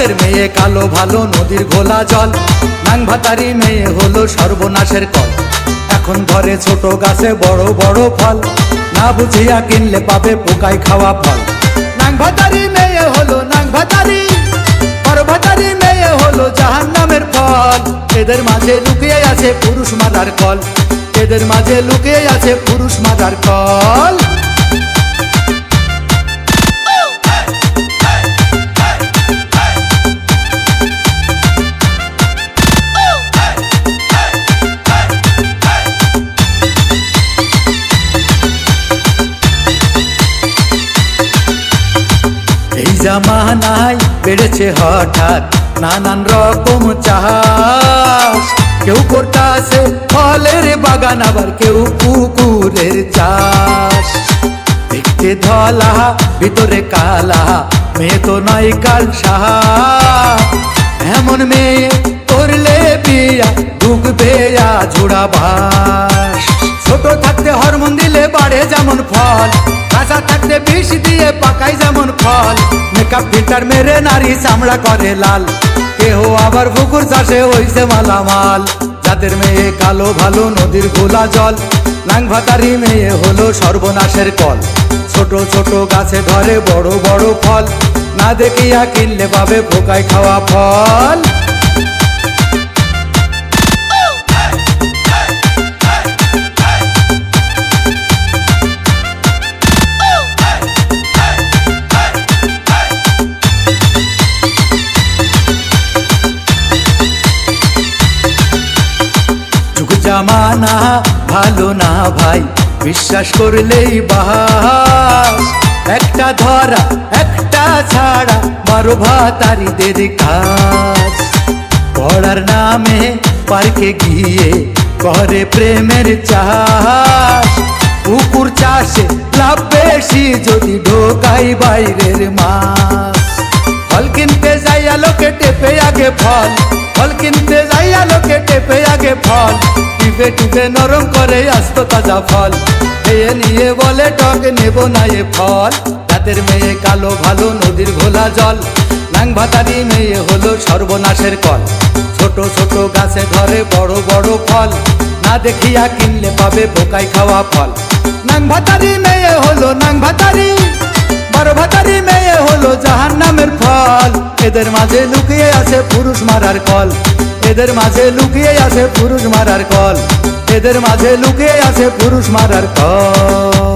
জাতের মেয়ে কালো ভালো নদীর ঘোলা জল, নাংভাতারি মেয়ে হলো সর্বনাশের কল। এখন ধরে ছোট গাছে বড় বড় ফল, না বুঝিয়া কিনলে পাবে পোকায় খাওয়া ফল। নাংভাতারি মেয়ে হলো নাংভাতারি, পরভাতারি মেয়ে হলো জাহান্নামের ফল। এদের মাঝে লুকিয়ে আছে পুরুষ মাদার কল, এদের মাঝে লুকিয়ে আছে পুরুষ মাদার কল। এই জামানায় বেড়েছে হঠাৎ নানান রকম চাষ, কেউ করতাছে ফলের বাগান আবার কেউ পুকুরের চাষ। দেখতে ধলা ভিতরে কালা, মেয়ে তো নয় কাল সাহা, এমন মেয়ে করলে বিয়া ঢুকবে ঝোড়া বাস। ছোট থাকতে হরমোন দিলে বাড়ে যেমন ফল, কাঁচা থাকতে বিষ দিয়ে পাকাই যেমন ফল। মেকআপ ফিল্টার মেরে নারী চামড়া করে লাল, কেহ আবার পুকুর চাষে হইছে মালামাল। যাদের মেয়ে কালো ভালো নদীর ঘোলা জল, নাংভাতারি মেয়ে হলো সর্বনাশের কল। ছোট ছোট গাছে ধরে বড় বড় ফল, না দেখিয়া কিনলে পাবে পোকায় খাওয়া ফল। জামানা ভালো না ভাই, বিশ্বাস করলেই বাস। একটা ধরা একটা ছাড়া বারো ভাতারিদের কাজ। পড়ার নামে পার্কে গিয়ে করে প্রেমের চাষ, পুকুর চাষে লাভ বেশি যদি ঢোকাই বাইরের মাছ। ফল কিনতে যাইয়া লোকে টেপে আগে ফল, ফল কিনতে যাইয়া লোকে টেপে আগে ফল। টিপে টিপে নরম করে আস্ত তাজা ফল, খেয়ে নিয়ে বলে টক নেব না এ ফল। তাদের মেয়ে কালো ভালো নদীর ঘোলা জল, নাংভাতারি মেয়ে হলো সর্বনাশের কল। ছোট ছোট গাছে ধরে বড় বড় ফল, না দেখিয়া কিনলে পাবে পোকায় খাওয়া ফল। নাংভাতারি মেয়ে হলো নাংভাতারি, পরভাতারি মেয়ে হলো জাহান্নামের ফল। এদের মাঝে লুকিয়ে আছে পুরুষ মারার কল, এদের মাঝে লুকিয়ে আছে পুরুষ মারার কল, এদের মাঝে লুকিয়ে আছে পুরুষ মারার কল।